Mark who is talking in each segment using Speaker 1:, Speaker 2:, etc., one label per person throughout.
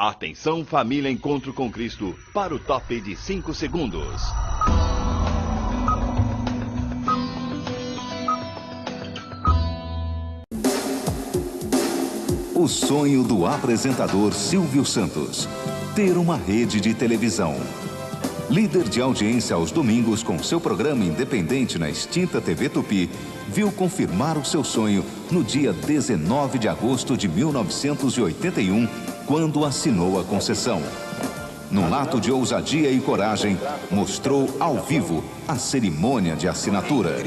Speaker 1: Atenção, família Encontro com Cristo, para o top de 5 segundos.
Speaker 2: O sonho do apresentador Silvio Santos: ter uma rede de televisão. Líder de audiência aos domingos com seu programa independente na extinta TV Tupi, viu confirmar o seu sonho no dia 19 de agosto de 1981, quando assinou a concessão. Num ato de ousadia e coragem, mostrou ao vivo a cerimônia de assinatura.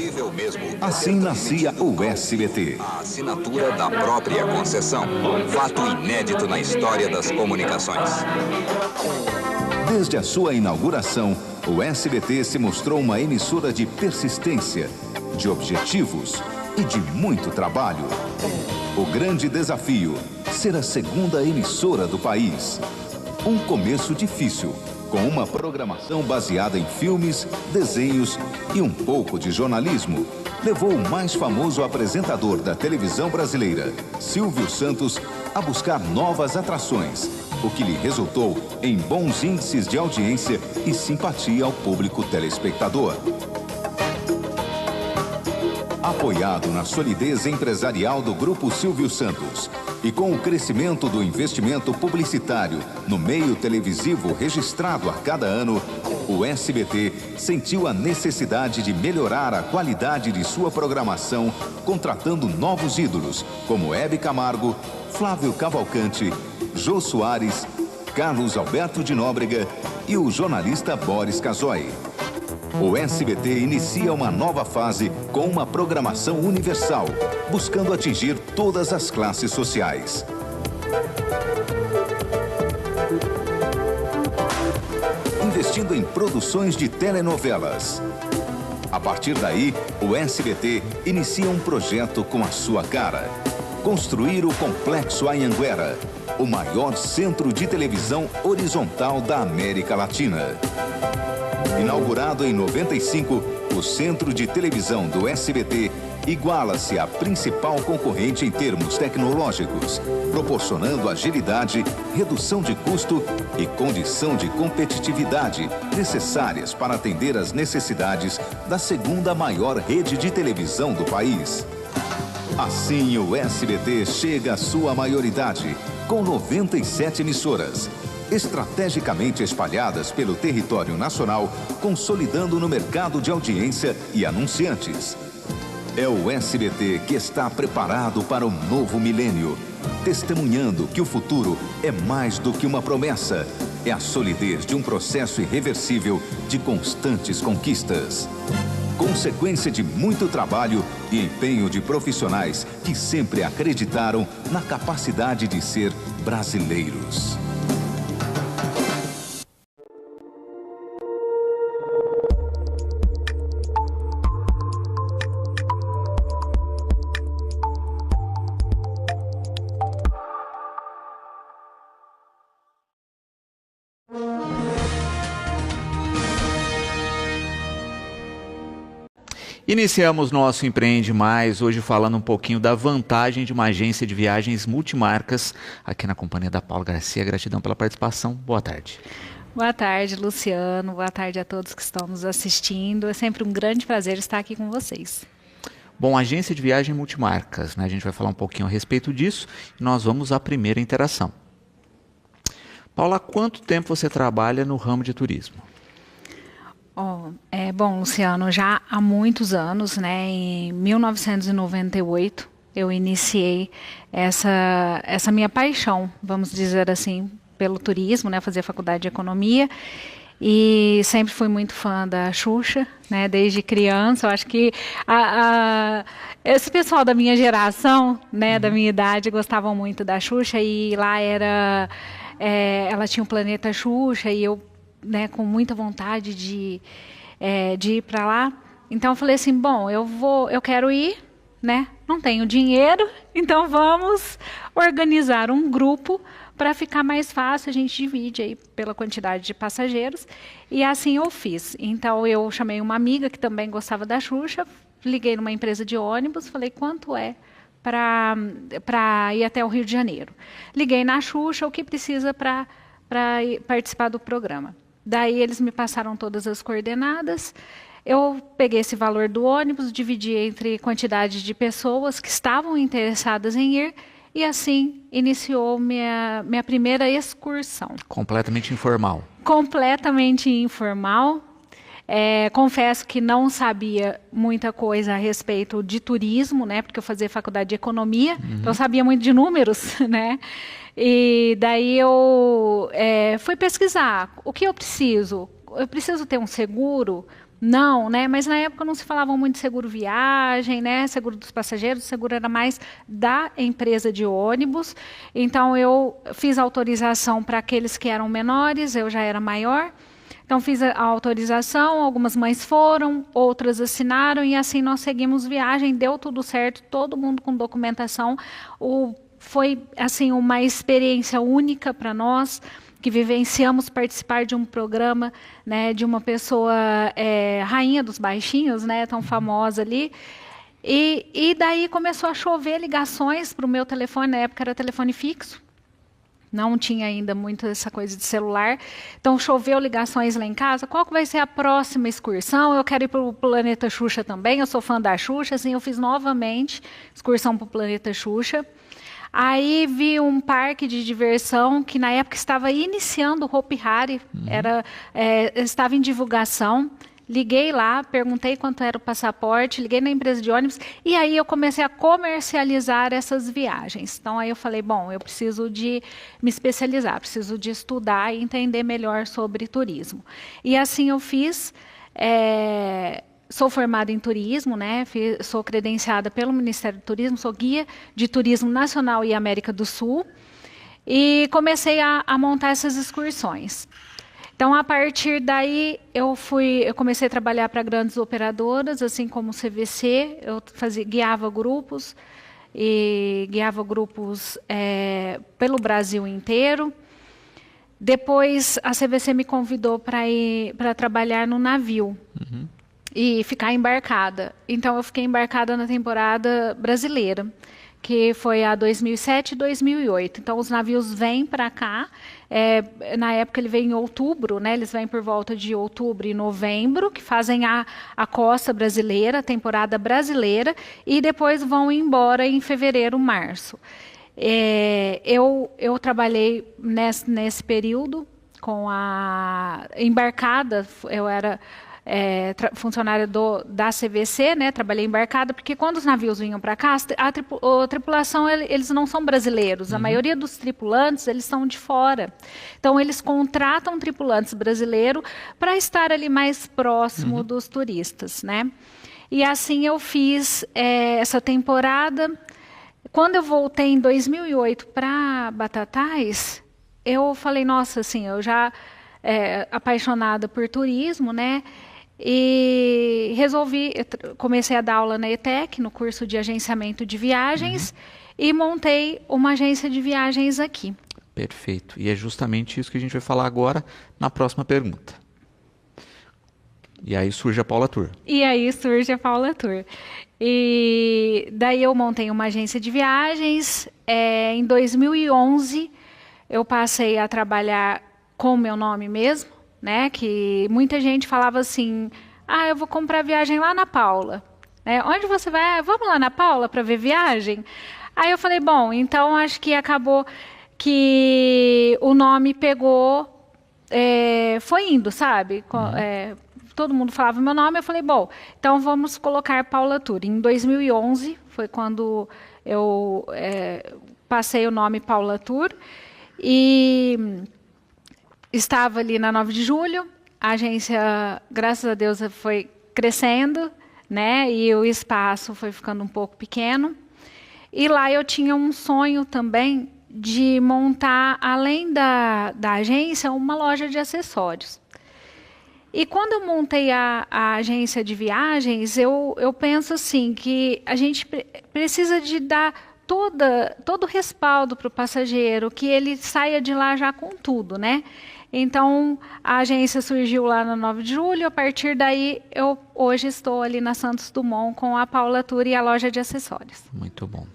Speaker 2: Assim nascia o SBT.
Speaker 3: A assinatura da própria concessão, um fato inédito na história das comunicações.
Speaker 2: Desde a sua inauguração, o SBT se mostrou uma emissora de persistência, de objetivos e de muito trabalho. O grande desafio: ser a segunda emissora do país. Um começo difícil, com uma programação baseada em filmes, desenhos e um pouco de jornalismo, levou o mais famoso apresentador da televisão brasileira, Silvio Santos, a buscar novas atrações, o que lhe resultou em bons índices de audiência e simpatia ao público telespectador. Apoiado na solidez empresarial do Grupo Silvio Santos e com o crescimento do investimento publicitário no meio televisivo registrado a cada ano, o SBT sentiu a necessidade de melhorar a qualidade de sua programação, contratando novos ídolos como Hebe Camargo, Flávio Cavalcante, Jô Soares, Carlos Alberto de Nóbrega e o jornalista Boris Casoy. O SBT inicia uma nova fase com uma programação universal, buscando atingir todas as classes sociais. Investindo em produções de telenovelas. A partir daí, o SBT inicia um projeto com a sua cara: construir o Complexo Anhanguera, o maior centro de televisão horizontal da América Latina. Inaugurado em 95, o centro de televisão do SBT iguala-se à principal concorrente em termos tecnológicos, proporcionando agilidade, redução de custo e condição de competitividade necessárias para atender às necessidades da segunda maior rede de televisão do país. Assim, o SBT chega à sua maioridade, com 97 emissoras, estrategicamente espalhadas pelo território nacional, consolidando no mercado de audiência e anunciantes. É o SBT que está preparado para o novo milênio, testemunhando que o futuro é mais do que uma promessa, é a solidez de um processo irreversível de constantes conquistas. Consequência de muito trabalho e empenho de profissionais que sempre acreditaram na capacidade de ser brasileiros.
Speaker 4: Iniciamos nosso Empreende Mais, hoje falando um pouquinho da vantagem de uma agência de viagens multimarcas, aqui na companhia da Paula Garcia. Gratidão pela participação. Boa tarde.
Speaker 5: Boa tarde, Luciano. Boa tarde a todos que estão nos assistindo. É sempre um grande prazer estar aqui com vocês.
Speaker 4: Bom, agência de viagem multimarcas, né? A gente vai falar um pouquinho a respeito disso e nós vamos à primeira interação. Paula, há quanto tempo você trabalha no ramo de turismo?
Speaker 5: Bom, Luciano, já há muitos anos, né? Em 1998, eu iniciei essa minha paixão, vamos dizer assim, pelo turismo, né? Fazer faculdade de economia e sempre fui muito fã da Xuxa, né? Desde criança. Eu acho que esse pessoal da minha geração, né? Da minha idade, gostavam muito da Xuxa e lá ela tinha o Planeta Xuxa e eu, né, com muita vontade de ir para lá. Então eu falei assim, bom, eu quero ir, né? Não tenho dinheiro, então vamos organizar um grupo para ficar mais fácil, a gente divide aí pela quantidade de passageiros. E assim eu fiz. Então eu chamei uma amiga que também gostava da Xuxa, liguei numa empresa de ônibus, falei, quanto é para ir até o Rio de Janeiro. Liguei na Xuxa, o que precisa para participar do programa. Daí eles me passaram todas as coordenadas, eu peguei esse valor do ônibus, dividi entre quantidade de pessoas que estavam interessadas em ir, e assim iniciou minha primeira excursão.
Speaker 4: Completamente informal.
Speaker 5: Completamente informal. Confesso que não sabia muita coisa a respeito de turismo, né? Porque eu fazia faculdade de economia, então eu sabia muito de números, né? E daí eu fui pesquisar. O que eu preciso? Eu preciso ter um seguro? Não, né? Mas na época não se falava muito de seguro viagem, né? Seguro dos passageiros, o seguro era mais da empresa de ônibus. Então eu fiz autorização para aqueles que eram menores, eu já era maior. Então fiz a autorização, algumas mães foram, outras assinaram e assim nós seguimos viagem, deu tudo certo, todo mundo com documentação. Foi assim uma experiência única para nós, que vivenciamos participar de um programa, né, de uma pessoa rainha dos baixinhos, né, tão famosa ali. E daí começou a chover ligações para o meu telefone, na época era telefone fixo. Não tinha ainda muito essa coisa de celular. Então, choveu ligações lá em casa. Qual que vai ser a próxima excursão? Eu quero ir para o Planeta Xuxa também. Eu sou fã da Xuxa. Assim, eu fiz novamente excursão para o Planeta Xuxa. Aí vi um parque de diversão que na época estava iniciando o Hopi Hari. Estava em divulgação. Liguei lá, perguntei quanto era o passaporte, liguei na empresa de ônibus e aí eu comecei a comercializar essas viagens. Então aí eu falei, bom, eu preciso de me especializar, preciso de estudar e entender melhor sobre turismo. E assim eu fiz, sou formada em turismo, né? Sou credenciada pelo Ministério do Turismo, sou guia de turismo nacional e América do Sul e comecei a montar essas excursões. Então, a partir daí, eu comecei a trabalhar para grandes operadoras, assim como o CVC, eu guiava grupos pelo Brasil inteiro. Depois, a CVC me convidou para trabalhar no navio e ficar embarcada. Então, eu fiquei embarcada na temporada brasileira, que foi a 2007 e 2008. Então, os navios vêm para cá. Na época, ele veio em outubro, né? Eles vêm por volta de outubro e novembro, que fazem a costa brasileira, a temporada brasileira, e depois vão embora em fevereiro, março. Eu trabalhei nesse período com a embarcada, eu era funcionária da CVC, né? Trabalhei embarcada, porque quando os navios vinham para cá, a tripulação, eles não são brasileiros, a maioria dos tripulantes, eles são de fora. Então, eles contratam tripulantes brasileiros para estar ali mais próximo dos turistas, né? E assim eu fiz essa temporada. Quando eu voltei em 2008 para Batatais, eu falei, nossa, assim, eu já apaixonada por turismo, né? E comecei a dar aula na ETEC, no curso de agenciamento de viagens, e montei uma agência de viagens aqui.
Speaker 4: Perfeito. E é justamente isso que a gente vai falar agora na próxima pergunta. E aí surge a Paula Tour. E daí eu montei uma agência de viagens. Em 2011, eu passei a trabalhar com o meu nome mesmo, né? Que muita gente falava assim, eu vou comprar viagem lá na Paula. Onde você vai? Vamos lá na Paula para ver viagem? Aí eu falei, bom, então acho que acabou que o nome pegou, foi indo, sabe? Todo mundo falava meu nome, eu falei, bom, então vamos colocar Paula Tour. Em 2011 foi quando eu passei o nome Paula Tour e estava ali na 9 de julho, a agência, graças a Deus, foi crescendo, né? E o espaço foi ficando um pouco pequeno. E lá eu tinha um sonho também de montar, além da agência, uma loja de acessórios. E quando eu montei a agência de viagens, eu penso assim, que a gente precisa de dar todo o respaldo para o passageiro, que ele saia de lá já com tudo, né? Então, a agência surgiu lá na 9 de julho, a partir daí, eu hoje estou ali na Santos Dumont com a Paula Tour e a loja de acessórios. Muito bom.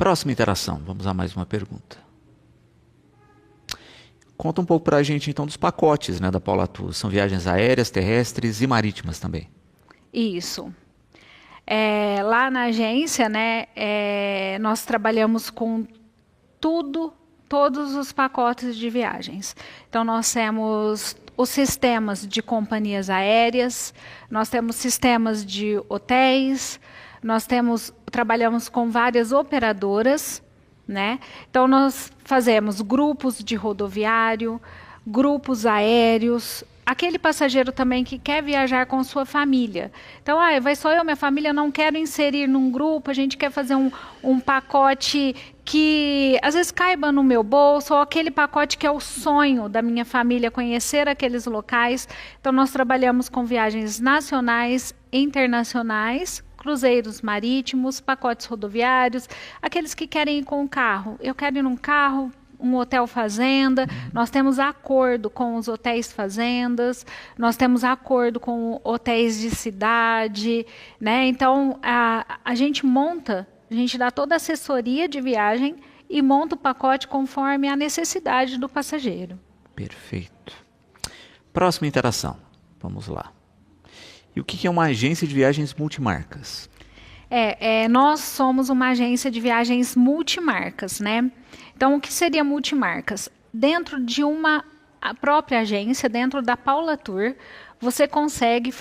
Speaker 6: Próxima interação, vamos a mais uma pergunta. Conta um pouco para a gente então dos pacotes, né, da Paula Tour. São viagens aéreas, terrestres e marítimas também.
Speaker 4: Isso. Lá na agência, né, nós trabalhamos com todos os pacotes de viagens. Então, nós temos os sistemas de companhias aéreas, nós temos sistemas de hotéis, trabalhamos com várias operadoras, né? Então, nós fazemos grupos de rodoviário, grupos aéreos, aquele passageiro também que quer viajar com sua família. Então, vai só eu, minha família, não quero inserir num grupo, a gente quer fazer um pacote que às vezes caiba no meu bolso, ou aquele pacote que é o sonho da minha família, conhecer aqueles locais. Então, nós trabalhamos com viagens nacionais, internacionais, cruzeiros marítimos, pacotes rodoviários, aqueles que querem ir com o carro. Eu quero ir num carro, um hotel fazenda, nós temos acordo com os hotéis fazendas, nós temos acordo com hotéis de cidade, né? Então, a gente dá toda a assessoria de viagem e monta o pacote conforme a necessidade do passageiro.
Speaker 6: Perfeito. Próxima interação, vamos lá. E o que é uma agência de viagens multimarcas?
Speaker 4: Nós somos uma agência de viagens multimarcas, né? Então, o que seria multimarcas? Dentro de a própria agência, dentro da Paula Tour, você consegue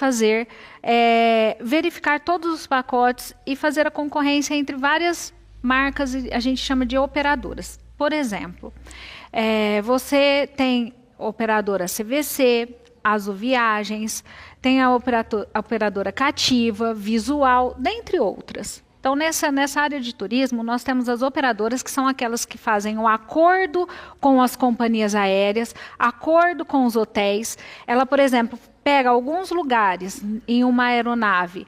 Speaker 4: verificar todos os pacotes e fazer a concorrência entre várias marcas, a gente chama de operadoras. Por exemplo, você tem operadora CVC, Azul Viagens, tem a operadora Cativa, Visual, dentre outras. Então, nessa área de turismo, nós temos as operadoras que são aquelas que fazem o acordo com as companhias aéreas, acordo com os hotéis. Ela, por exemplo, pega alguns lugares em uma aeronave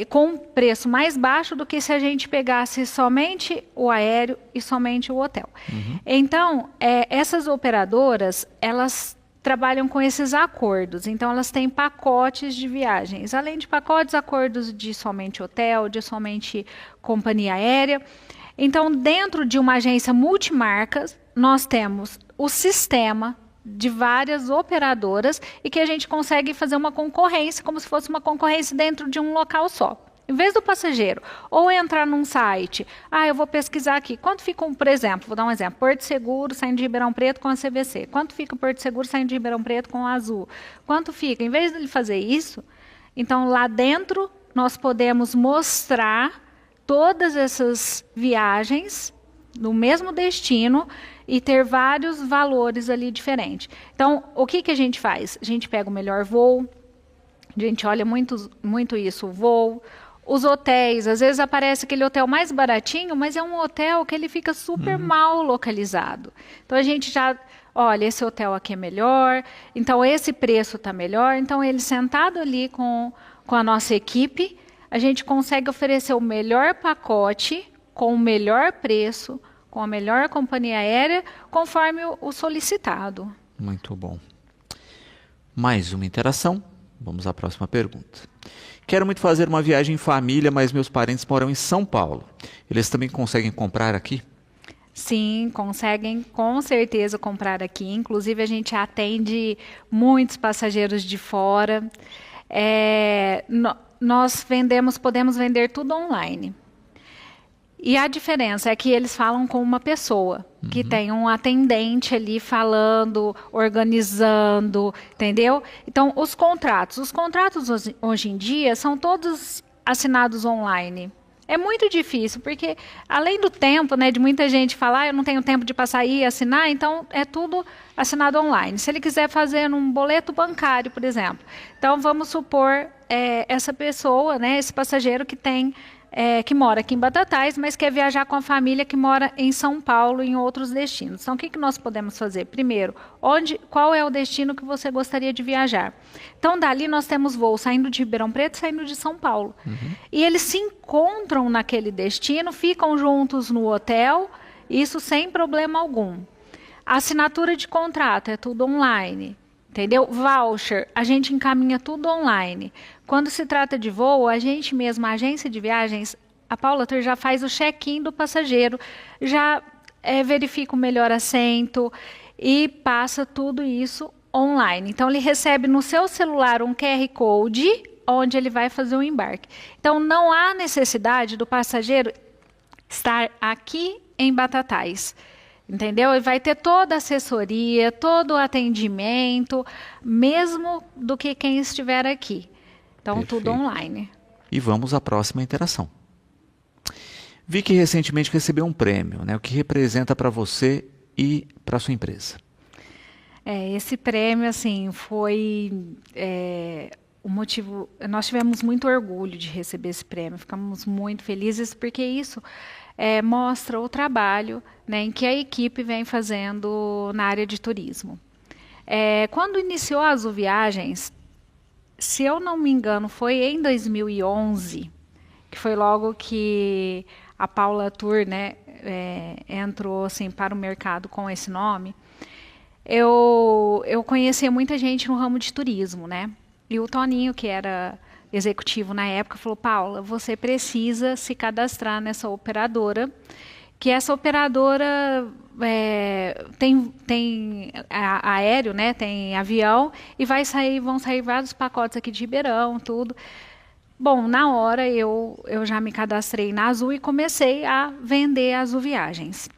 Speaker 4: com um preço mais baixo do que se a gente pegasse somente o aéreo e somente o hotel. Uhum. Então, essas operadoras, elas trabalham com esses acordos. Então, elas têm pacotes de viagens. Além de pacotes, acordos de somente hotel, de somente companhia aérea. Então, dentro de uma agência multimarcas, nós temos o sistema de várias operadoras e que a gente consegue fazer uma concorrência, como se fosse uma concorrência dentro de um local só. Em vez do passageiro ou entrar num site, eu vou pesquisar aqui, quanto fica, por exemplo, vou dar um exemplo, Porto Seguro saindo de Ribeirão Preto com a CVC, quanto fica Porto Seguro saindo de Ribeirão Preto com a Azul, quanto fica, em vez de ele fazer isso, então lá dentro nós podemos mostrar todas essas viagens no mesmo destino e ter vários valores ali diferentes. Então, o que a gente faz? A gente pega o melhor voo, a gente olha muito isso, o voo. Os hotéis, às vezes aparece aquele hotel mais baratinho, mas é um hotel que ele fica super mal localizado. Então, a gente já, olha, esse hotel aqui é melhor, então esse preço está melhor. Então, ele sentado ali com a nossa equipe, a gente consegue oferecer o melhor pacote, com o melhor preço, com a melhor companhia aérea, conforme o solicitado.
Speaker 6: Muito bom. Mais uma interação. Vamos à próxima pergunta. Quero muito fazer uma viagem em família, mas meus parentes moram em São Paulo. Eles também conseguem comprar aqui?
Speaker 4: Sim, conseguem com certeza comprar aqui. Inclusive, a gente atende muitos passageiros de fora. Nós podemos vender tudo online. E a diferença é que eles falam com uma pessoa, que tem um atendente ali falando, organizando, entendeu? Então, os contratos hoje em dia são todos assinados online. É muito difícil, porque além do tempo, né, de muita gente falar, eu não tenho tempo de passar aí e assinar, então é tudo assinado online. Se ele quiser fazer num boleto bancário, por exemplo. Então, vamos supor essa pessoa, né, esse passageiro que mora aqui em Batatais, mas quer viajar com a família que mora em São Paulo e em outros destinos. Então, o que nós podemos fazer? Primeiro, qual é o destino que você gostaria de viajar? Então, dali nós temos voo saindo de Ribeirão Preto, saindo de São Paulo. E eles se encontram naquele destino, ficam juntos no hotel, isso sem problema algum. A assinatura de contrato é tudo online. Entendeu? Voucher, a gente encaminha tudo online. Quando se trata de voo, a gente mesma, a agência de viagens, a Paula Tour já faz o check-in do passageiro, já verifica o melhor assento e passa tudo isso online. Então, ele recebe no seu celular um QR Code, onde ele vai fazer o embarque. Então, não há necessidade do passageiro estar aqui em Batatais, entendeu? E vai ter toda a assessoria, todo o atendimento, mesmo do que quem estiver aqui. Então,
Speaker 6: Perfeito.
Speaker 4: tudo online.
Speaker 6: E vamos à próxima interação. Vi que recentemente recebeu um prêmio, né? O que representa para você e para sua empresa?
Speaker 4: Esse prêmio, assim, foi o motivo... Nós tivemos muito orgulho de receber esse prêmio, ficamos muito felizes, porque isso mostra o trabalho, né, em que a equipe vem fazendo na área de turismo. Quando iniciou a Azul Viagens, se eu não me engano, foi em 2011, que foi logo que a Paula Tour, né, entrou assim, para o mercado com esse nome. Eu conhecia muita gente no ramo de turismo, né? E o Toninho, que era executivo na época, falou: Paula, você precisa se cadastrar nessa operadora, que essa operadora tem aéreo, né? Tem avião, e vão sair vários pacotes aqui de Ribeirão, tudo. Bom, na hora eu já me cadastrei na Azul e comecei a vender a Azul Viagens.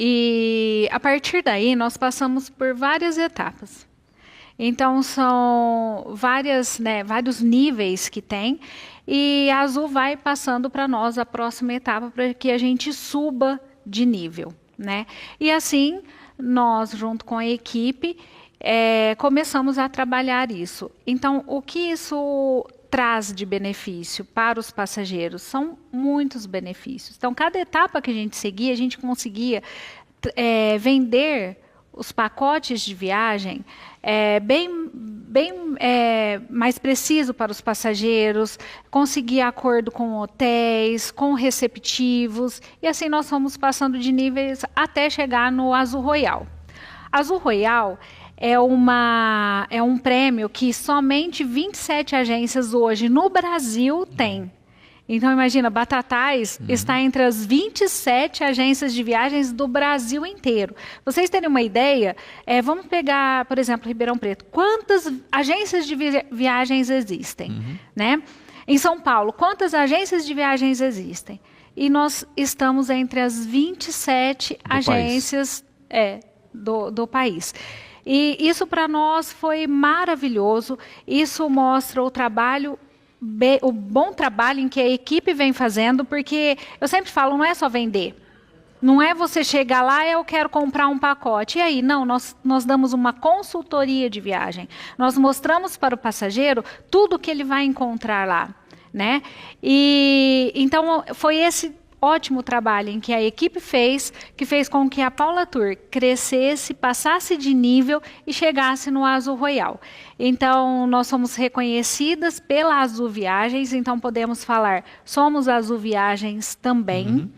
Speaker 4: E a partir daí nós passamos por várias etapas. Então são vários níveis que tem, e a Azul vai passando para nós a próxima etapa para que a gente suba de nível, né? E assim nós, junto com a equipe, começamos a trabalhar isso. Então o que isso traz de benefício para os passageiros? São muitos benefícios. Então, cada etapa que a gente seguia, a gente conseguia vender os pacotes de viagem bem mais preciso para os passageiros, conseguir acordo com hotéis, com receptivos, e assim nós fomos passando de níveis até chegar no Azul Royal. Azul Royal é um prêmio que somente 27 agências hoje no Brasil têm. Então, imagina, Batatais está entre as 27 agências de viagens do Brasil inteiro. Vocês terem uma ideia, vamos pegar, por exemplo, Ribeirão Preto. Quantas agências de viagens existem? Né? Em São Paulo, quantas agências de viagens existem? E nós estamos entre as 27 agências do país. E isso para nós foi maravilhoso. Isso mostra o bom trabalho em que a equipe vem fazendo, porque eu sempre falo, não é só vender. Não é você chegar lá e eu quero comprar um pacote. E aí? Não, nós damos uma consultoria de viagem. Nós mostramos para o passageiro tudo o que ele vai encontrar lá, né? E então foi esse ótimo trabalho em que a equipe fez, que fez com que a Paula Tour crescesse, passasse de nível e chegasse no Azul Royal. Então, nós somos reconhecidas pela Azul Viagens, então podemos falar, somos Azul Viagens também.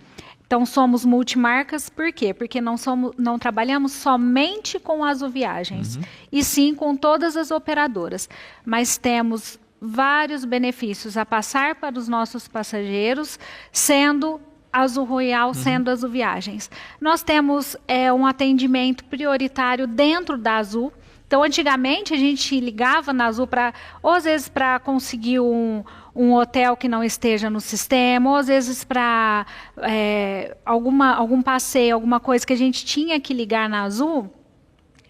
Speaker 4: Então, somos multimarcas, por quê? Porque não trabalhamos somente com a Azul Viagens, e sim com todas as operadoras, mas temos vários benefícios a passar para os nossos passageiros, sendo Azul Royal, sendo Azul Viagens. Nós temos um atendimento prioritário dentro da Azul. Então, antigamente, a gente ligava na Azul ou às vezes para conseguir um hotel que não esteja no sistema, ou às vezes para algum passeio, alguma coisa que a gente tinha que ligar na Azul.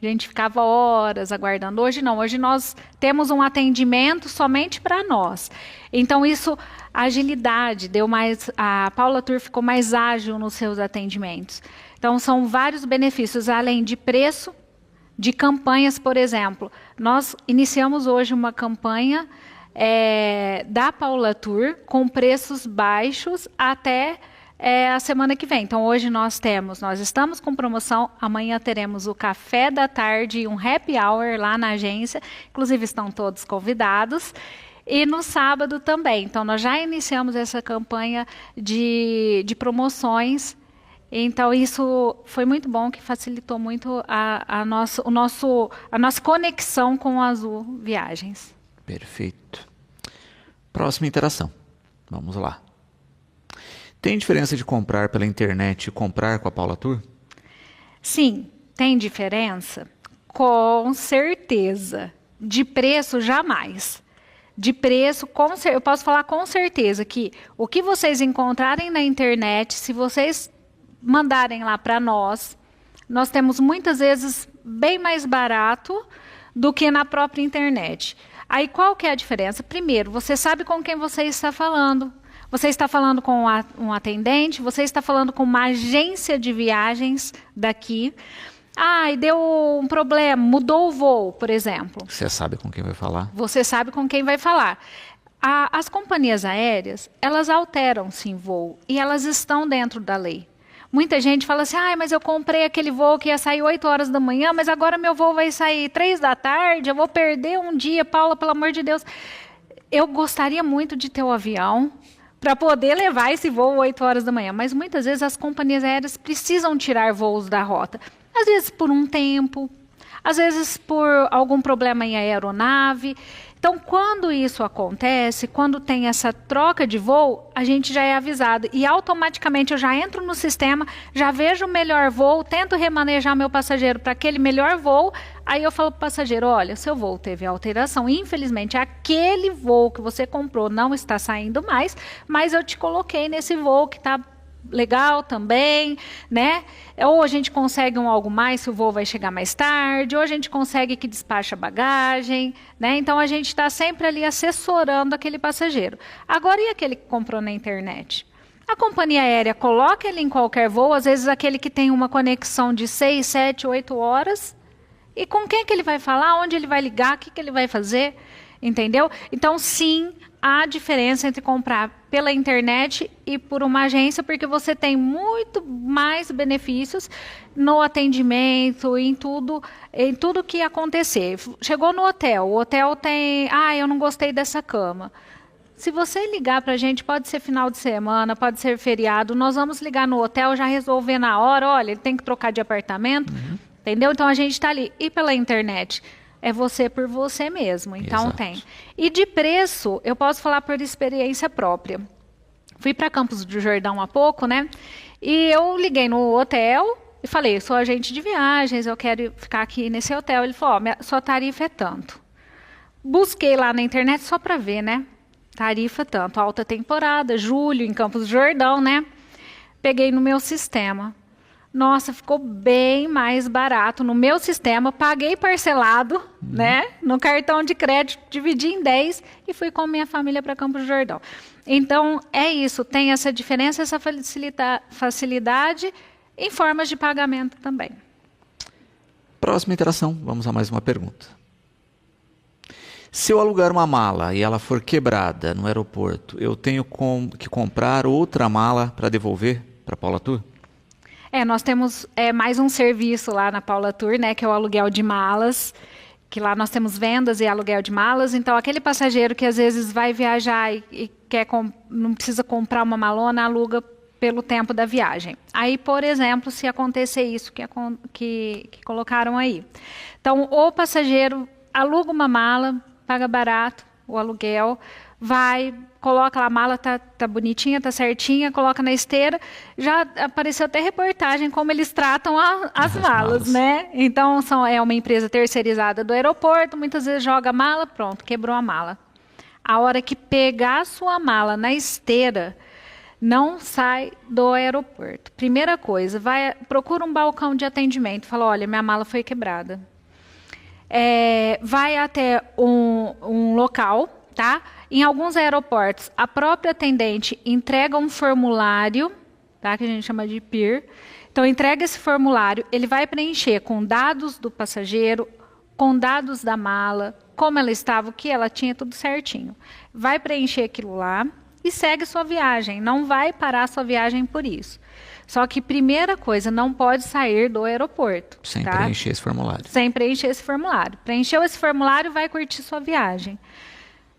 Speaker 4: A gente ficava horas aguardando. Hoje não, hoje nós temos um atendimento somente para nós. Então isso, a agilidade, a Paula Tour ficou mais ágil nos seus atendimentos. Então são vários benefícios, além de preço, de campanhas, por exemplo. Nós iniciamos hoje uma campanha da Paula Tour com preços baixos até a semana que vem. Então, hoje nós estamos com promoção, amanhã teremos o café da tarde e um happy hour lá na agência, inclusive estão todos convidados, e no sábado também. Então, nós já iniciamos essa campanha de promoções, então isso foi muito bom, que facilitou muito a nossa conexão com a Azul Viagens.
Speaker 6: Perfeito. Próxima interação. Vamos lá. Tem diferença de comprar pela internet e comprar com a Paula Tour?
Speaker 4: Sim, tem diferença? Com certeza. De preço, jamais. De preço, eu posso falar com certeza que o que vocês encontrarem na internet, se vocês mandarem lá para nós temos muitas vezes bem mais barato do que na própria internet. Aí qual que é a diferença? Primeiro, você sabe com quem você está falando. Você está falando com um atendente, você está falando com uma agência de viagens daqui. Ah, e deu um problema, mudou o voo, por exemplo.
Speaker 6: Você sabe com quem vai falar?
Speaker 4: Você sabe com quem vai falar. As companhias aéreas, elas alteram sim voo e elas estão dentro da lei. Muita gente fala assim, mas eu comprei aquele voo que ia sair 8 horas da manhã, mas agora meu voo vai sair 3 da tarde, eu vou perder um dia. Paula, pelo amor de Deus. Eu gostaria muito de ter o avião para poder levar esse voo 8 horas da manhã, mas muitas vezes as companhias aéreas precisam tirar voos da rota. Às vezes por um tempo, às vezes por algum problema em aeronave. Então, quando isso acontece, quando tem essa troca de voo, a gente já é avisado. E automaticamente eu já entro no sistema, já vejo o melhor voo, tento remanejar meu passageiro para aquele melhor voo. Aí eu falo para o passageiro, olha, seu voo teve alteração. Infelizmente, aquele voo que você comprou não está saindo mais, mas eu te coloquei nesse voo que está legal também, né? Ou a gente consegue algo mais se o voo vai chegar mais tarde, ou a gente consegue que despache a bagagem, né? Então a gente está sempre ali assessorando aquele passageiro. Agora, e aquele que comprou na internet? A companhia aérea coloca ele em qualquer voo, às vezes aquele que tem uma conexão de 6, 7, 8 horas, e com quem que ele vai falar, onde ele vai ligar, o que ele vai fazer, entendeu? Então, sim, há diferença entre comprar pela internet e por uma agência, porque você tem muito mais benefícios no atendimento, em tudo que acontecer. Chegou no hotel, o hotel tem, eu não gostei dessa cama. Se você ligar para a gente, pode ser final de semana, pode ser feriado, nós vamos ligar no hotel, já resolver na hora, olha, ele tem que trocar de apartamento, entendeu? Então a gente está ali. E pela internet? É você por você mesmo, então
Speaker 6: Exato.
Speaker 4: tem. E de preço, eu posso falar por experiência própria. Fui para Campos do Jordão há pouco, né? E eu liguei no hotel e falei, sou agente de viagens, eu quero ficar aqui nesse hotel. Ele falou, sua tarifa é tanto. Busquei lá na internet só para ver, né? Tarifa tanto, alta temporada, julho, em Campos do Jordão, né? Peguei no meu sistema. Nossa, ficou bem mais barato no meu sistema, paguei parcelado, né, no cartão de crédito, dividi em 10 e fui com minha família para Campos do Jordão. Então, é isso, tem essa diferença, essa facilidade em formas de pagamento também.
Speaker 6: Próxima interação, vamos a mais uma pergunta. Se eu alugar uma mala e ela for quebrada no aeroporto, eu tenho que comprar outra mala para devolver para a Paula Tour?
Speaker 4: Nós temos mais um serviço lá na Paula Tour, né, que é o aluguel de malas, que lá nós temos vendas e aluguel de malas. Então, aquele passageiro que às vezes vai viajar e não precisa comprar uma malona, aluga pelo tempo da viagem. Aí, por exemplo, se acontecer isso que colocaram aí. Então, o passageiro aluga uma mala, paga barato o aluguel, coloca lá, a mala tá bonitinha, tá certinha, coloca na esteira. Já apareceu até reportagem como eles tratam as malas, né? Então, é uma empresa terceirizada do aeroporto, muitas vezes joga a mala, pronto, quebrou a mala. A hora que pegar a sua mala na esteira, não sai do aeroporto. Primeira coisa, procura um balcão de atendimento, fala, olha, minha mala foi quebrada. Vai até um local, tá? Em alguns aeroportos, a própria atendente entrega um formulário, tá? Que a gente chama de PIR. Então, entrega esse formulário, ele vai preencher com dados do passageiro, com dados da mala, como ela estava, o que ela tinha, tudo certinho. Vai preencher aquilo lá e segue sua viagem. Não vai parar sua viagem por isso. Só que, primeira coisa, não pode sair do aeroporto.
Speaker 6: Sem
Speaker 4: tá?
Speaker 6: preencher esse formulário.
Speaker 4: Sem preencher esse formulário. Preencheu esse formulário, vai curtir sua viagem.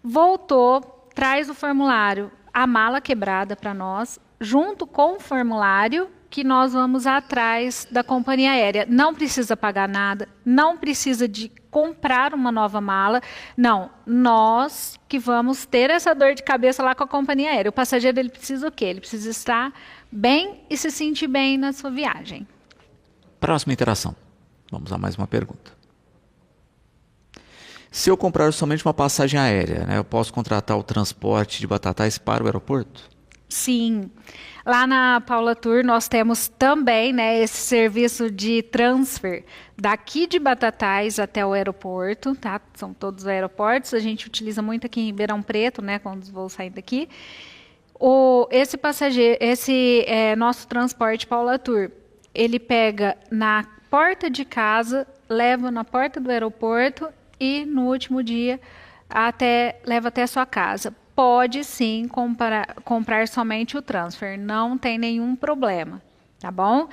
Speaker 4: Voltou, traz o formulário, a mala quebrada para nós, junto com o formulário que nós vamos atrás da companhia aérea. Não precisa pagar nada, não precisa de comprar uma nova mala. Não, nós que vamos ter essa dor de cabeça lá com a companhia aérea. O passageiro, ele precisa o quê? Ele precisa estar bem e se sentir bem na sua viagem.
Speaker 6: Próxima interação. Vamos a mais uma pergunta. Se eu comprar somente uma passagem aérea, né, eu posso contratar o transporte de Batatais para o aeroporto?
Speaker 4: Sim. Lá na Paula Tour nós temos também, né, esse serviço de transfer daqui de Batatais até o aeroporto, tá? São todos os aeroportos. A gente utiliza muito aqui em Ribeirão Preto, né, quando os voos saem daqui. Esse nosso transporte Paula Tour, ele pega na porta de casa, leva na porta do aeroporto e no último dia leva até a sua casa. Pode sim comprar somente o transfer, não tem nenhum problema, tá bom?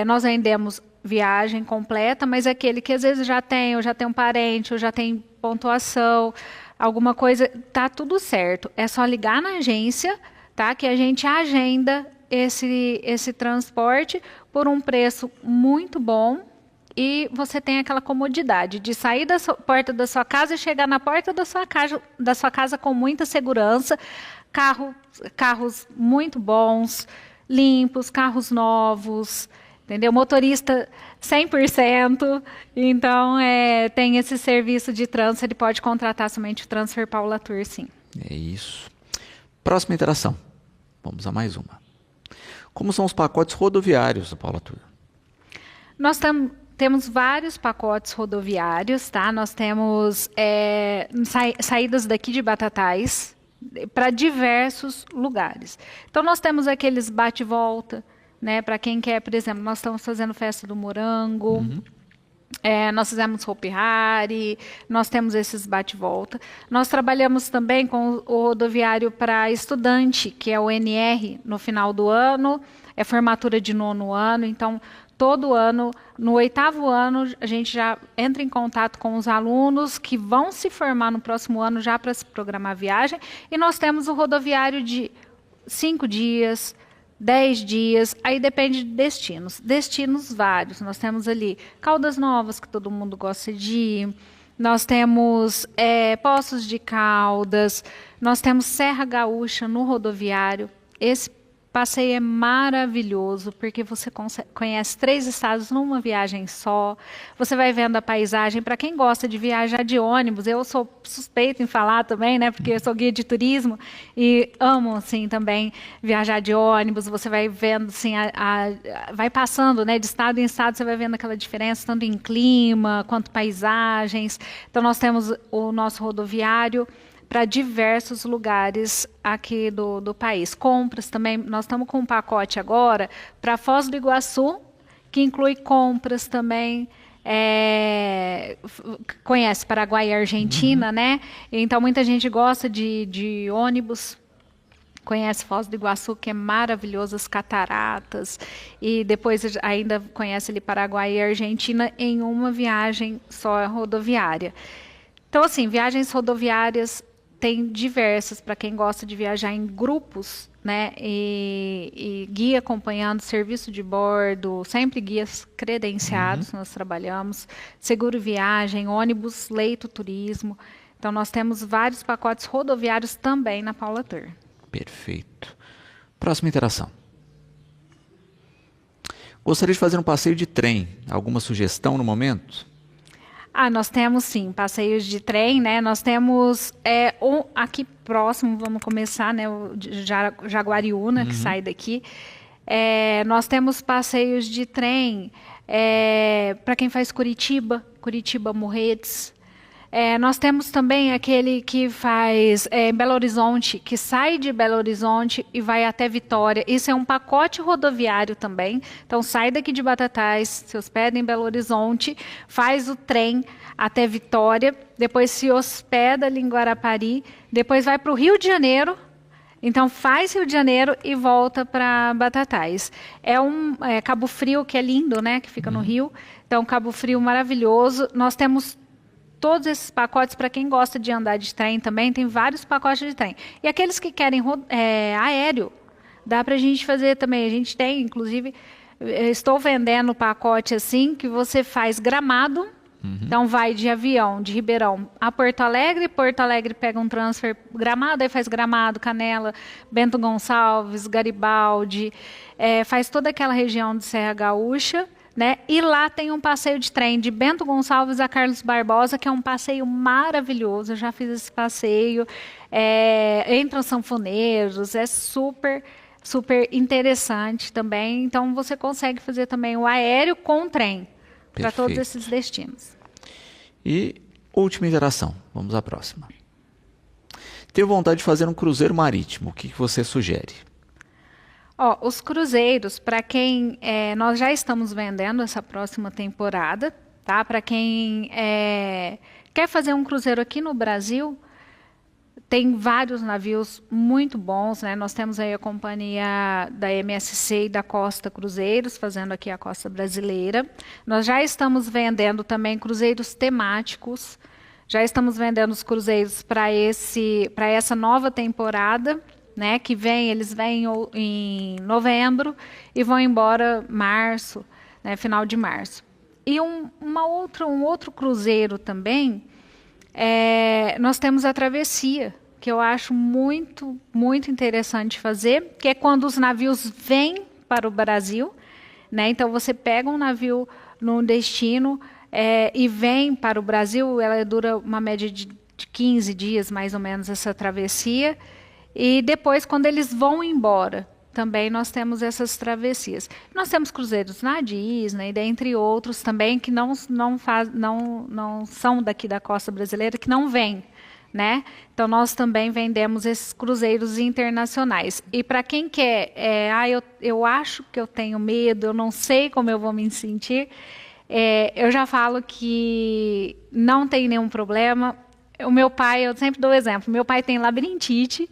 Speaker 4: Nós vendemos viagem completa, mas aquele que às vezes já tem um parente, ou já tem pontuação, alguma coisa, tá tudo certo. É só ligar na agência, tá? Que a gente agenda esse transporte por um preço muito bom. E você tem aquela comodidade de sair da porta da sua casa e chegar na porta da sua casa com muita segurança. Carros muito bons, limpos, carros novos, entendeu? Motorista 100%. Então, tem esse serviço de transfer, ele pode contratar somente o Transfer Paula Tour, sim.
Speaker 6: É isso. Próxima interação. Vamos a mais uma. Como são os pacotes rodoviários da Paula Tour?
Speaker 4: Nós temos vários pacotes rodoviários, tá? Nós temos saídas daqui de Batatais para diversos lugares. Então, nós temos aqueles bate-volta, né? Para quem quer, por exemplo, nós estamos fazendo Festa do Morango, nós fizemos Hopi Hari, nós temos esses bate-volta. Nós trabalhamos também com o rodoviário para estudante, que é o NR, no final do ano, é formatura de 9º ano, então todo ano, no 8º ano, a gente já entra em contato com os alunos que vão se formar no próximo ano já para se programar a viagem. E nós temos o rodoviário de 5 dias, 10 dias, aí depende de destinos. Destinos vários. Nós temos ali Caldas Novas, que todo mundo gosta de ir. Nós temos Poços de Caldas. Nós temos Serra Gaúcha no rodoviário. Esse passeio é maravilhoso, porque você conhece 3 estados numa viagem só. Você vai vendo a paisagem. Para quem gosta de viajar de ônibus, eu sou suspeita em falar também, né? Porque eu sou guia de turismo e amo, assim, também viajar de ônibus. Você vai vendo, assim, vai passando, né? De estado em estado, você vai vendo aquela diferença, tanto em clima quanto paisagens. Então, nós temos o nosso rodoviário para diversos lugares aqui do país. Compras também, nós estamos com um pacote agora para Foz do Iguaçu, que inclui compras também. Conhece Paraguai e Argentina, né? Então, muita gente gosta de ônibus. Conhece Foz do Iguaçu, que é maravilhoso, as cataratas. E depois ainda conhece ali Paraguai e Argentina em uma viagem só rodoviária. Então, assim, viagens rodoviárias tem diversas, para quem gosta de viajar em grupos, né? E guia acompanhando, serviço de bordo, sempre guias credenciados, nós trabalhamos, seguro viagem, ônibus, leito, turismo. Então, nós temos vários pacotes rodoviários também na Paula Tour.
Speaker 6: Perfeito. Próxima interação. Gostaria de fazer um passeio de trem. Alguma sugestão no momento?
Speaker 4: Nós temos sim, passeios de trem, né? Nós temos aqui próximo, vamos começar, né? O Jaguariúna, que sai daqui. Nós temos passeios de trem para quem faz Curitiba Morretes. Nós temos também aquele que faz Belo Horizonte, que sai de Belo Horizonte e vai até Vitória. Isso é um pacote rodoviário também. Então, sai daqui de Batatais, se hospeda em Belo Horizonte, faz o trem até Vitória, depois se hospeda ali em Guarapari, depois vai para o Rio de Janeiro. Então, faz Rio de Janeiro e volta para Batatais. Cabo Frio, que é lindo, né? Que fica no Rio. Então, Cabo Frio maravilhoso. Nós temos todos esses pacotes, para quem gosta de andar de trem também, tem vários pacotes de trem. E aqueles que querem aéreo, dá para a gente fazer também. A gente tem, inclusive, estou vendendo o pacote assim, que você faz Gramado. Então vai de avião, de Ribeirão a Porto Alegre pega um transfer Gramado, aí faz Gramado, Canela, Bento Gonçalves, Garibaldi, faz toda aquela região de Serra Gaúcha, né? E lá tem um passeio de trem de Bento Gonçalves a Carlos Barbosa, que é um passeio maravilhoso, eu já fiz esse passeio, entram sanfoneiros, é super interessante também, então você consegue fazer também o aéreo com o trem. Para todos esses destinos.
Speaker 6: E última interação. Vamos à próxima. Tenho vontade de fazer um cruzeiro marítimo. O que você sugere?
Speaker 4: Os cruzeiros, para quem... nós já estamos vendendo essa próxima temporada. Tá? Para quem quer fazer um cruzeiro aqui no Brasil, tem vários navios muito bons, né? Nós temos aí a companhia da MSC e da Costa Cruzeiros, fazendo aqui a costa brasileira. Nós já estamos vendendo também cruzeiros temáticos, já estamos vendendo os cruzeiros para essa nova temporada, né? Que eles vêm em novembro e vão embora março, né? Final de março. E um outro cruzeiro também, nós temos a travessia, que eu acho muito, muito interessante fazer, que é quando os navios vêm para o Brasil, né? Então você pega um navio num destino e vem para o Brasil, ela dura uma média de 15 dias, mais ou menos, essa travessia, e depois, quando eles vão embora, também nós temos essas travessias. Nós temos cruzeiros na Disney, dentre outros também, que não são daqui da costa brasileira, que não vêm, né? Então, nós também vendemos esses cruzeiros internacionais. E para quem quer, eu acho que eu tenho medo, eu não sei como eu vou me sentir, eu já falo que não tem nenhum problema. O meu pai, eu sempre dou exemplo, meu pai tem labirintite,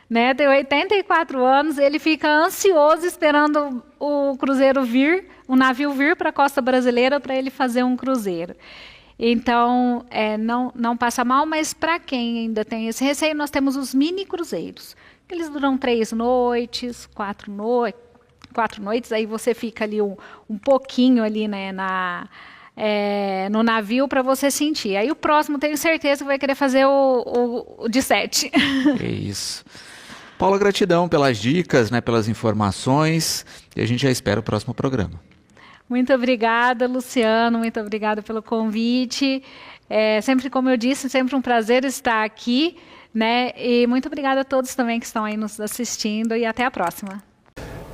Speaker 4: né? Tem 84 anos, ele fica ansioso esperando o cruzeiro vir, o navio vir para a costa brasileira para ele fazer um cruzeiro. Então, não passa mal, mas para quem ainda tem esse receio, nós temos os mini cruzeiros. Eles duram 3 noites, 4 noites, aí você fica ali um pouquinho ali, né, no navio para você sentir. Aí o próximo, tenho certeza que vai querer fazer o de 7.
Speaker 6: É isso. Paula, gratidão pelas dicas, né, pelas informações, e a gente já espera o próximo programa.
Speaker 4: Muito obrigada, Luciano, muito obrigada pelo convite. Sempre, como eu disse, sempre um prazer estar aqui, né? E muito obrigada a todos também que estão aí nos assistindo, e até a próxima.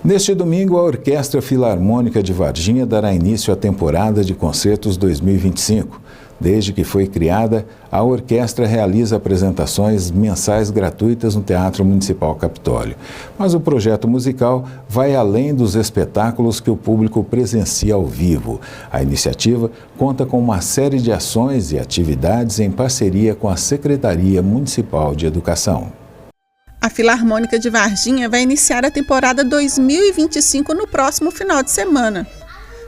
Speaker 2: Neste domingo, a Orquestra Filarmônica de Varginha dará início à temporada de concertos 2025. Desde que foi criada, a orquestra realiza apresentações mensais gratuitas no Teatro Municipal Capitólio. Mas o projeto musical vai além dos espetáculos que o público presencia ao vivo. A iniciativa conta com uma série de ações e atividades em parceria com a Secretaria Municipal de Educação.
Speaker 7: A Filarmônica de Varginha vai iniciar a temporada 2025 no próximo final de semana.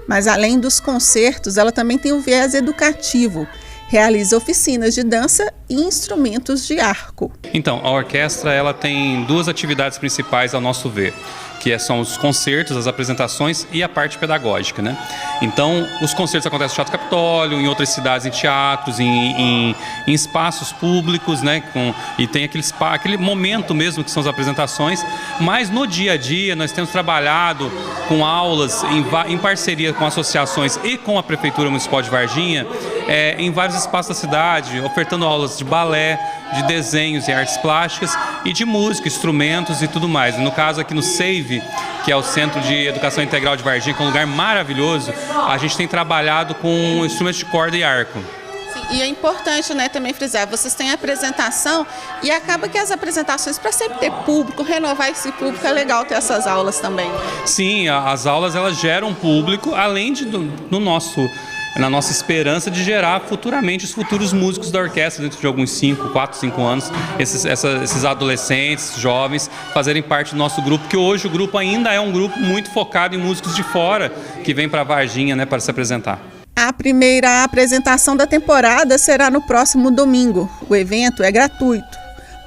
Speaker 7: Mas além dos concertos, ela também tem um viés educativo. Realiza oficinas de dança e instrumentos de arco.
Speaker 8: Então, a orquestra ela tem 2 atividades principais ao nosso ver, que são os concertos, as apresentações e a parte pedagógica, né? Então, os concertos acontecem no Teatro Capitólio, em outras cidades, em teatros, em espaços públicos, né? E tem aquele momento mesmo que são as apresentações. Mas no dia a dia nós temos trabalhado com aulas em parceria com associações e com a Prefeitura Municipal de Varginha, em vários espaços da cidade, ofertando aulas de balé, de desenhos e artes plásticas e de música, instrumentos e tudo mais. No caso aqui no SAVE, que é o Centro de Educação Integral de Varginha, que é um lugar maravilhoso, a gente tem trabalhado com instrumentos de corda e arco.
Speaker 7: E é importante, né, também frisar, vocês têm apresentação e acaba que as apresentações, para sempre ter público, renovar esse público, é legal ter essas aulas também.
Speaker 8: Sim, as aulas elas geram público, além na nossa esperança de gerar futuramente os futuros músicos da orquestra, dentro de alguns 4, 5 anos, esses adolescentes, jovens, fazerem parte do nosso grupo, que hoje o grupo ainda é um grupo muito focado em músicos de fora, que vem para Varginha, né, para se apresentar.
Speaker 7: A primeira apresentação da temporada será no próximo domingo. O evento é gratuito,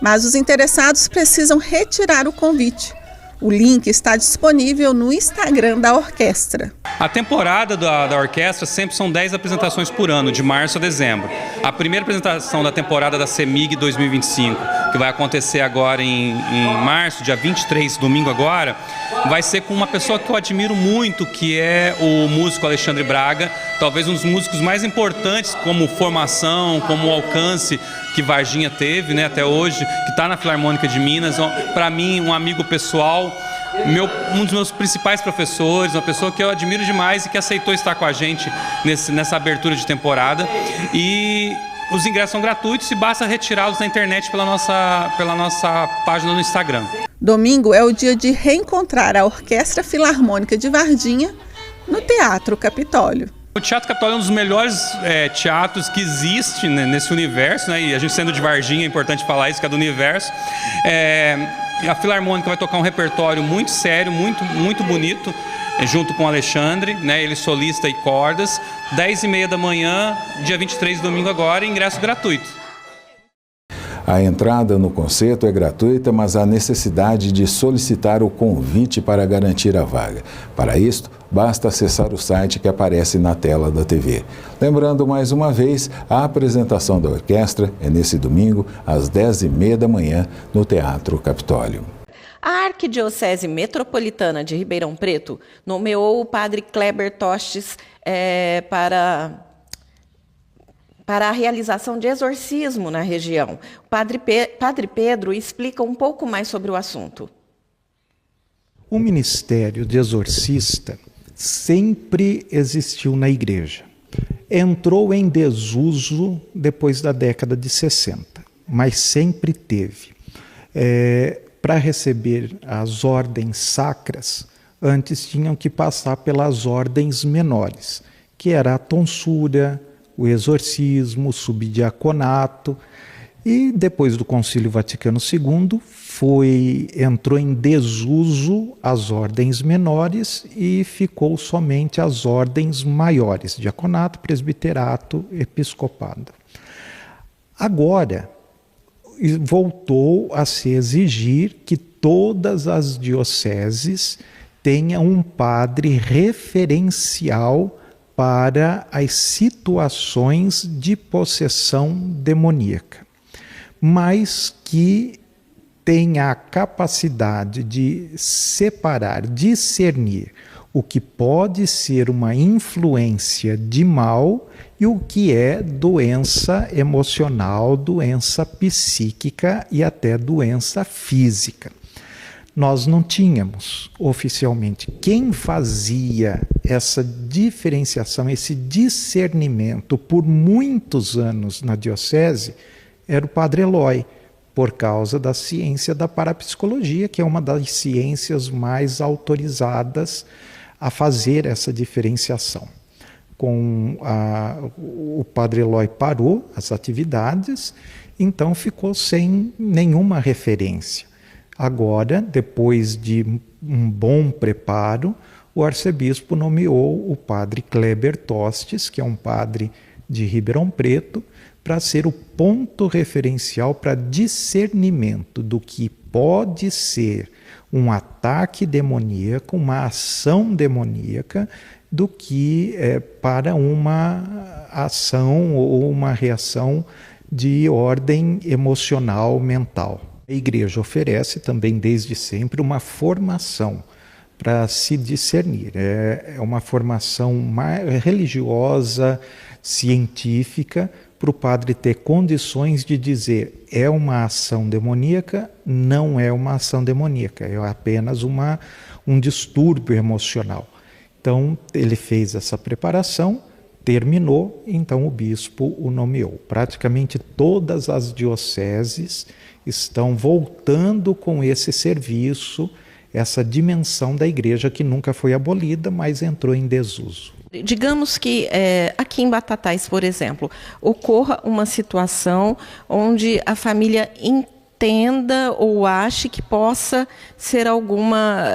Speaker 7: mas os interessados precisam retirar o convite. O link está disponível no Instagram da orquestra.
Speaker 8: A temporada da orquestra sempre são 10 apresentações por ano, de março a dezembro. A primeira apresentação da temporada da CEMIG 2025, que vai acontecer agora em março, dia 23, domingo agora, vai ser com uma pessoa que eu admiro muito, que é o músico Alexandre Braga, talvez um dos músicos mais importantes como formação, como alcance que Varginha teve, né, até hoje, que está na Filarmônica de Minas. Para mim, um amigo pessoal, um dos meus principais professores, uma pessoa que eu admiro demais e que aceitou estar com a gente nessa abertura de temporada. E os ingressos são gratuitos e basta retirá-los na internet pela nossa página no Instagram.
Speaker 7: Domingo é o dia de reencontrar a Orquestra Filarmônica de Varginha no Teatro Capitólio.
Speaker 8: O Teatro Capitólio é um dos melhores teatros que existe, né, nesse universo, né, e a gente sendo de Varginha é importante falar isso, que é do universo. A Filarmônica vai tocar um repertório muito sério, muito bonito, junto com o Alexandre, né, ele solista e cordas, 10h30 da manhã, dia 23, domingo agora, ingresso gratuito.
Speaker 9: A entrada no concerto é gratuita, mas há necessidade de solicitar o convite para garantir a vaga. Para isto, basta acessar o site que aparece na tela da TV. Lembrando mais uma vez, a apresentação da orquestra é nesse domingo, às 10h30 da manhã, no Teatro Capitólio.
Speaker 10: A Arquidiocese Metropolitana de Ribeirão Preto nomeou o padre Kleber Tostes para a realização de exorcismo na região. O Padre Pedro explica um pouco mais sobre o assunto.
Speaker 11: O ministério de exorcista sempre existiu na igreja. Entrou em desuso depois da década de 60, mas sempre teve. Para receber as ordens sacras, antes tinham que passar pelas ordens menores, que era a tonsura, o exorcismo, o subdiaconato, e depois do Concílio Vaticano II entrou em desuso as ordens menores e ficou somente as ordens maiores, diaconato, presbiterato, episcopado. Agora, voltou a se exigir que todas as dioceses tenham um padre referencial para as situações de possessão demoníaca, mas que tenha a capacidade de separar, discernir o que pode ser uma influência de mal e o que é doença emocional, doença psíquica e até doença física. Nós não tínhamos oficialmente. Quem fazia essa diferenciação, esse discernimento por muitos anos na diocese era o padre Eloy, por causa da ciência da parapsicologia, que é uma das ciências mais autorizadas a fazer essa diferenciação. O padre Eloy parou as atividades, então ficou sem nenhuma referência. Agora, depois de um bom preparo, o arcebispo nomeou o padre Kleber Tostes, que é um padre de Ribeirão Preto, para ser o ponto referencial para discernimento do que pode ser um ataque demoníaco, uma ação demoníaca, do que para uma ação ou uma reação de ordem emocional, mental. A igreja oferece também desde sempre uma formação para se discernir. É uma formação mais religiosa, científica, para o padre ter condições de dizer é uma ação demoníaca, não é uma ação demoníaca, é apenas um distúrbio emocional. Então ele fez essa preparação, terminou, então o bispo o nomeou. Praticamente todas as dioceses estão voltando com esse serviço, essa dimensão da igreja que nunca foi abolida, mas entrou em desuso.
Speaker 10: Digamos que aqui em Batatais, por exemplo, ocorra uma situação onde a família entenda ou ache que possa ser alguma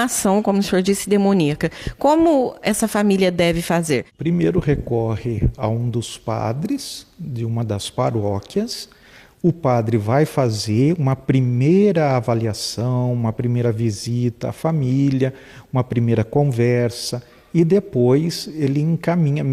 Speaker 10: ação, como o senhor disse, demoníaca. Como essa família deve fazer?
Speaker 11: Primeiro recorre a um dos padres de uma das paróquias. o padre vai fazer uma primeira avaliação, uma primeira visita à família, uma primeira conversa, e depois ele encaminha,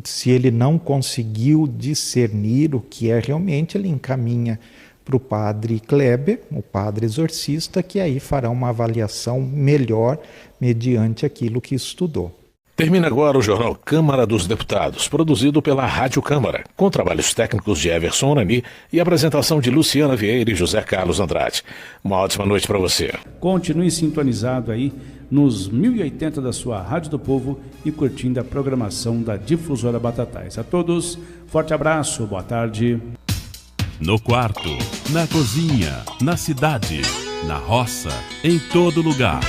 Speaker 11: se ele não conseguiu discernir o que é realmente, ele encaminha para o padre Kleber, o padre exorcista, que aí fará uma avaliação melhor mediante aquilo que estudou.
Speaker 12: Termina agora o Jornal Câmara dos Deputados, produzido pela Rádio Câmara, com trabalhos técnicos de Everson Nani e apresentação de Luciana Vieira e José Carlos Andrade. Uma ótima noite para você.
Speaker 13: Continue sintonizado aí nos 1080 da sua Rádio do Povo e curtindo a programação da Difusora Batatais. A todos, forte abraço, boa tarde.
Speaker 14: No quarto, na cozinha, na cidade, na roça, em todo lugar.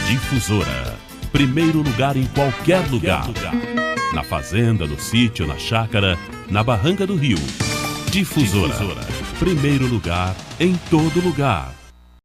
Speaker 14: Difusora. Primeiro lugar em qualquer lugar. Na fazenda, no sítio, na chácara, na barranca do rio. Difusora. Primeiro lugar em todo lugar.